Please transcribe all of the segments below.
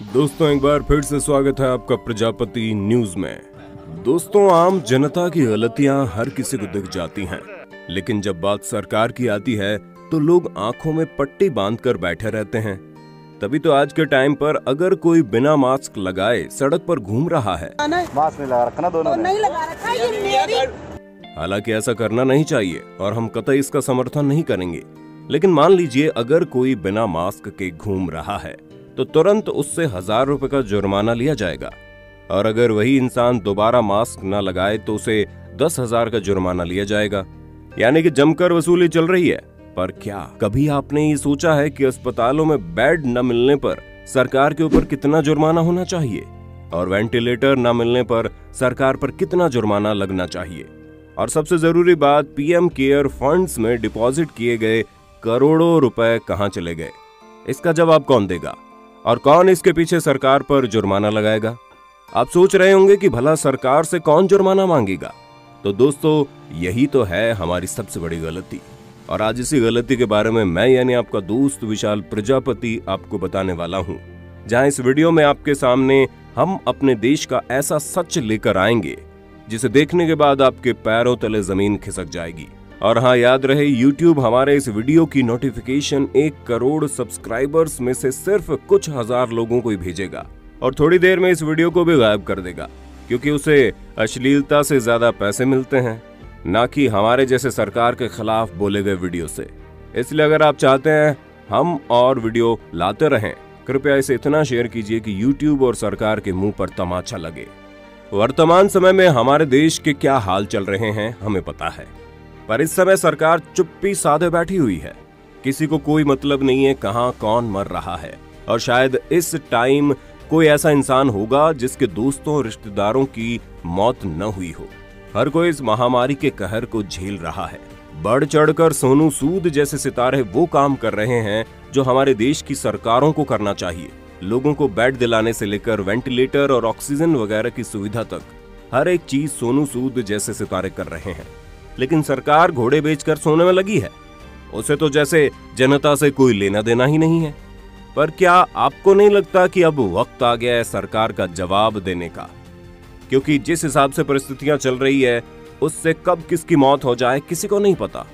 दोस्तों एक बार फिर से स्वागत है आपका प्रजापति न्यूज में। दोस्तों आम जनता की गलतियां हर किसी को दिख जाती हैं, लेकिन जब बात सरकार की आती है तो लोग आंखों में पट्टी बांधकर बैठे रहते हैं। तभी तो आज के टाइम पर अगर कोई बिना मास्क लगाए सड़क पर घूम रहा है, मास्क नहीं लगा रखा ना दोनों ने। नहीं लगा रखा ये मेरी। हालांकि ऐसा करना नहीं चाहिए और हम कतई इसका समर्थन नहीं करेंगे, लेकिन मान लीजिए अगर कोई बिना मास्क के घूम रहा है तो तुरंत उससे 1000 रुपए का जुर्माना लिया जाएगा, और अगर वही इंसान दोबारा मास्क न लगाए तो उसे 10,000 का जुर्माना लिया जाएगा। यानी कि जमकर वसूली चल रही है। पर क्या कभी आपने ये सोचा है कि अस्पतालों में बेड न मिलने पर सरकार के ऊपर कितना जुर्माना होना चाहिए, और वेंटिलेटर न मिलने पर सरकार पर कितना जुर्माना लगना चाहिए? और सबसे जरूरी बात, पीएम केयर फंड्स में डिपॉजिट किए गए करोड़ों रुपए कहां चले गए? इसका जवाब कौन देगा और कौन इसके पीछे सरकार पर जुर्माना लगाएगा? आप सोच रहे होंगे कि भला सरकार से कौन जुर्माना मांगेगा? तो दोस्तों यही तो है हमारी सबसे बड़ी गलती, और आज इसी गलती के बारे में मैं यानी आपका दोस्त विशाल प्रजापति आपको बताने वाला हूं। जहां इस वीडियो में आपके सामने हम अपने देश का ऐसा सच लेकर आएंगे जिसे देखने के बाद आपके पैरों तले जमीन खिसक जाएगी। और हाँ, याद रहे YouTube हमारे इस वीडियो की नोटिफिकेशन 1 करोड़ सब्सक्राइबर्स में से सिर्फ कुछ हजार लोगों को ही भेजेगा, और थोड़ी देर में इस वीडियो को भी गायब कर देगा, क्योंकि उसे अश्लीलता से ज्यादा पैसे मिलते हैं, ना कि हमारे जैसे सरकार के खिलाफ बोले गए वीडियो से। इसलिए अगर आप चाहते हैं हम और वीडियो लाते रहें, कृपया इसे इतना शेयर कीजिए कि YouTube और सरकार के मुंह पर तमाचा लगे। वर्तमान समय में हमारे देश के क्या हाल चल रहे हैं हमें पता है, पर इस समय सरकार चुप्पी साधे बैठी हुई है। किसी को कोई मतलब नहीं है कहां कौन मर रहा है, और शायद इस टाइम कोई ऐसा इंसान होगा जिसके दोस्तों रिश्तेदारों की मौत न हुई हो। हर कोई इस महामारी के कहर को झेल रहा है। बढ़ चढ़कर सोनू सूद जैसे सितारे वो काम कर रहे हैं जो हमारे देश की सरकारों को करना चाहिए। लोगों को बेड दिलाने से लेकर वेंटिलेटर और ऑक्सीजन वगैरह की सुविधा तक हर एक चीज सोनू सूद जैसे सितारे कर रहे हैं, लेकिन सरकार घोड़े बेचकर सोने में लगी है। उसे तो जैसे जनता से कोई लेना देना ही नहीं है। पर क्या आपको नहीं लगता कि अब वक्त आ गया है सरकार का जवाब देने का? क्योंकि जिस हिसाब से परिस्थितियां चल रही है उससे कब किसकी मौत हो जाए किसी को नहीं पता।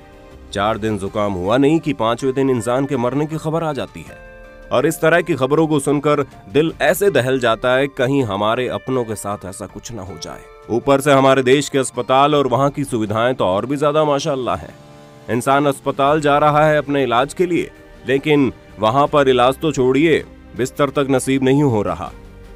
4 दिन जुकाम हुआ नहीं कि 5वें दिन इंसान के मरने की खबर आ जाती है, और इस तरह की खबरों को सुनकर दिल ऐसे दहल जाता है कहीं हमारे अपनों के साथ ऐसा कुछ ना हो जाए। ऊपर से हमारे देश के अस्पताल और वहां की सुविधाएं तो और भी ज्यादा माशाअल्लाह हैं। इंसान अस्पताल जा रहा है अपने इलाज के लिए, लेकिन वहां पर इलाज तो छोड़िए, बिस्तर तक नसीब नहीं हो रहा।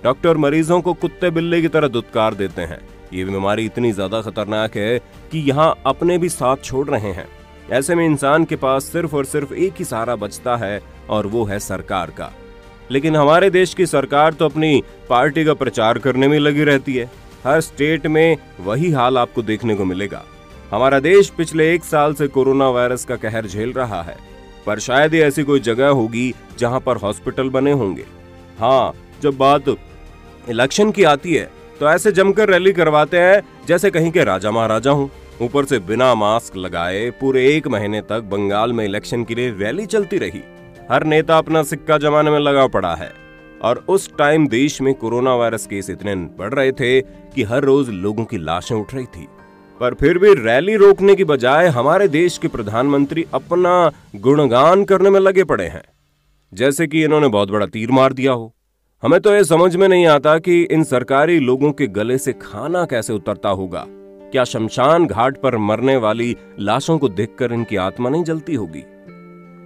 डॉक्टर मरीजों को कुत्ते बिल्ले की तरह दुत्कार देते हैं। ये बीमारी इतनी ज्यादा खतरनाक है कि यहाँ अपने भी साथ छोड़ रहे हैं। ऐसे में इंसान के पास सिर्फ और सिर्फ एक ही सहारा बचता है, और वो है सरकार का। लेकिन हमारे देश की सरकार तो अपनी पार्टी का प्रचार करने में लगी रहती है। हर स्टेट में वही हाल आपको देखने को मिलेगा। हमारा देश पिछले 1 साल से कोरोना वायरस का कहर झेल रहा है, पर शायद ही ऐसी कोई जगह होगी जहां पर हॉस्पिटल बने होंगे। हाँ, जब बात इलेक्शन की आती है तो ऐसे जमकर रैली करवाते हैं जैसे कहीं के राजा महाराजा हों। ऊपर से बिना मास्क लगाए पूरे 1 महीने तक बंगाल में इलेक्शन के लिए रैली चलती रही। हर नेता अपना सिक्का जमाने में लगा पड़ा है, और उस टाइम देश में कोरोना वायरस केस इतने बढ़ रहे थे कि हर रोज लोगों की लाशें उठ रही थी। पर फिर भी रैली रोकने की बजाय हमारे देश के प्रधानमंत्री अपना गुणगान करने में लगे पड़े हैं, जैसे कि इन्होंने बहुत बड़ा तीर मार दिया हो। हमें तो ये समझ में नहीं आता कि इन सरकारी लोगों के गले से खाना कैसे उतरता होगा। क्या शमशान घाट पर मरने वाली लाशों को देखकर इनकी आत्मा नहीं जलती होगी?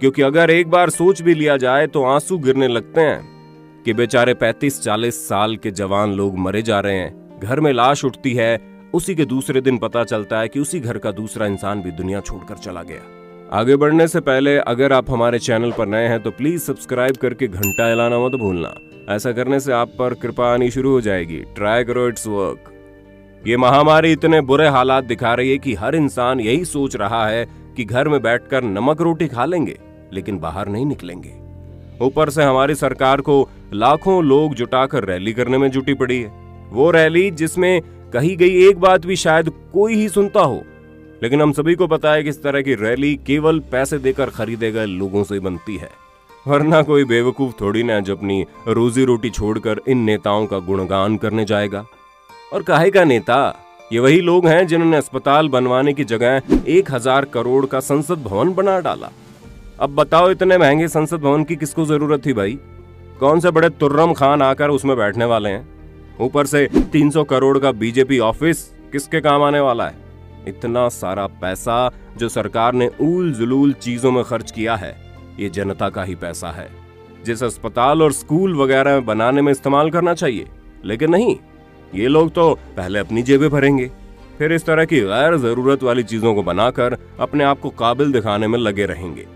क्योंकि अगर एक बार सोच भी लिया जाए तो आंसू गिरने लगते हैं कि बेचारे 35-40 साल के जवान लोग मरे जा रहे हैं। घर में लाश उठती है, उसी के दूसरे दिन पता चलता है कि उसी घर का दूसरा इंसान भी दुनिया छोड़कर चला गया। आगे बढ़ने से पहले अगर आप हमारे चैनल पर नए हैं तो प्लीज सब्सक्राइब करके घंटा हिलाना मत भूलना। ऐसा करने से आप पर कृपा आनी शुरू हो जाएगी। ट्राई करो, इट्स वर्क। ये महामारी इतने बुरे हालात दिखा रही है कि हर इंसान यही सोच रहा है कि घर में बैठकर नमक रोटी खा लेंगे, लेकिन बाहर नहीं निकलेंगे। ऊपर से हमारी सरकार को लाखों लोग जुटाकर रैली करने में जुटी पड़ी है। वो रैली जिसमें कही गई एक बात भी शायद कोई ही सुनता हो, लेकिन हम सभी को पता है कि इस तरह की रैली केवल पैसे देकर खरीदे गए लोगों से बनती है, वरना कोई बेवकूफ थोड़ी ना जो अपनी रोजी रोटी छोड़कर इन नेताओं का गुणगान करने जाएगा। और काहे का नेता, ये वही लोग हैं जिन्होंने अस्पताल बनवाने की जगह 1000 करोड़ का संसद भवन बना डाला। अब बताओ, इतने महंगे संसद भवन की किसको जरूरत थी भाई? कौन से बड़े तुर्रम खान आकर उसमें बैठने वाले हैं? ऊपर से 300 करोड़ का बीजेपी ऑफिस किसके काम आने वाला है? इतना सारा पैसा जो सरकार ने ऊल जुलूल चीजों में खर्च किया है, ये जनता का ही पैसा है, जिस अस्पताल और स्कूल वगैरह में बनाने में इस्तेमाल करना चाहिए। लेकिन नहीं, ये लोग तो पहले अपनी जेबें भरेंगे, फिर इस तरह की गैर जरूरत वाली चीजों को बनाकर अपने आप को काबिल दिखाने में लगे रहेंगे।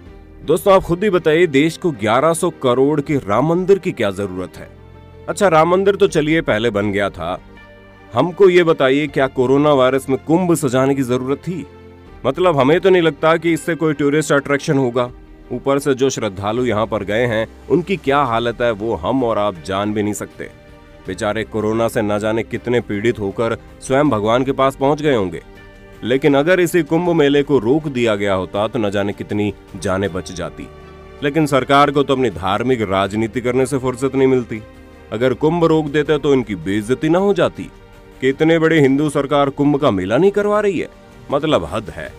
दोस्तों, आप खुद ही बताइए, देश को 1100 करोड़ के राम मंदिर की क्या जरूरत है? अच्छा, राम मंदिर तो चलिए पहले बन गया था, हमको ये बताइए, क्या कोरोना वायरस में कुंभ सजाने की जरूरत थी? मतलब हमें तो नहीं लगता कि इससे कोई टूरिस्ट अट्रैक्शन होगा। ऊपर से जो श्रद्धालु यहाँ पर गए हैं, उनकी क्या हालत है वो हम और आप जान भी नहीं सकते। बेचारे कोरोना से न जाने कितने पीड़ित होकर स्वयं भगवान के पास पहुंच गए होंगे। लेकिन अगर इसी कुंभ मेले को रोक दिया गया होता तो न जाने कितनी जानें बच जाती। लेकिन सरकार को तो अपनी धार्मिक राजनीति करने से फुर्सत नहीं मिलती। अगर कुंभ रोक देते तो इनकी बेइज्जती ना हो जाती कि इतने बड़ी हिंदू सरकार कुंभ का मेला नहीं करवा रही है। मतलब हद है।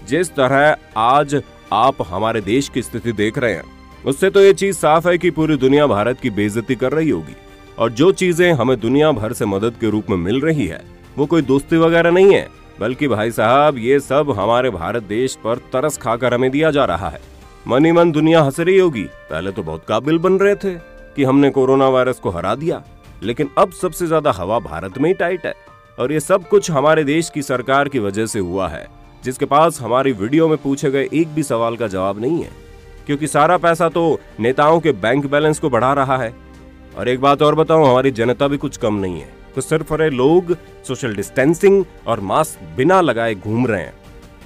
जिस तरह आज आप हमारे देश की स्थिति देख रहे हैं, उससे तो ये चीज साफ है कि पूरी दुनिया भारत की बेइज्जती कर रही होगी। और जो चीजें हमें दुनिया भर से मदद के रूप में मिल रही है, वो कोई दोस्ती वगैरह नहीं है, बल्कि भाई साहब ये सब हमारे भारत देश पर तरस खाकर हमें दिया जा रहा है। मन ही मन दुनिया हंस रही होगी। पहले तो बहुत काबिल बन रहे थे कि हमने कोरोना वायरस को हरा दिया, लेकिन अब सबसे ज्यादा हवा भारत में ही टाइट है। और ये सब कुछ हमारे देश की सरकार की वजह से हुआ है, जिसके पास हमारी वीडियो में पूछे गए एक भी सवाल का जवाब नहीं है, क्योंकि सारा पैसा तो नेताओं के बैंक बैलेंस को बढ़ा रहा है। और एक बात और बताऊं, हमारी जनता भी कुछ कम नहीं है। तो सिर्फ लोग सोशल डिस्टेंसिंग और मास्क बिना लगाए घूम रहे हैं।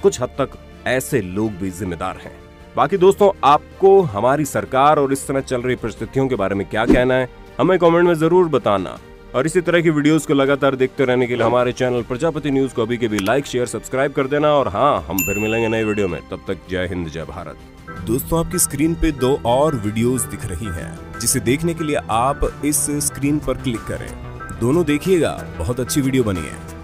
कुछ हद तक ऐसे लोग भी जिम्मेदार हैं। बाकी दोस्तों, आपको हमारी सरकार और इस समय चल रही परिस्थितियों के बारे में क्या कहना है, हमें कमेंट में जरूर बताना। और इसी तरह की वीडियोस को लगातार देखते रहने के लिए हमारे चैनल प्रजापति न्यूज को अभी के भी लाइक, शेयर, सब्सक्राइब कर देना। और हाँ, हम फिर मिलेंगे नए वीडियो में। तब तक जय हिंद, जय भारत। दोस्तों, आपकी स्क्रीन पे 2 और वीडियोस दिख रही हैं, जिसे देखने के लिए आप इस स्क्रीन पर क्लिक करें। दोनों देखिएगा, बहुत अच्छी वीडियो बनी है।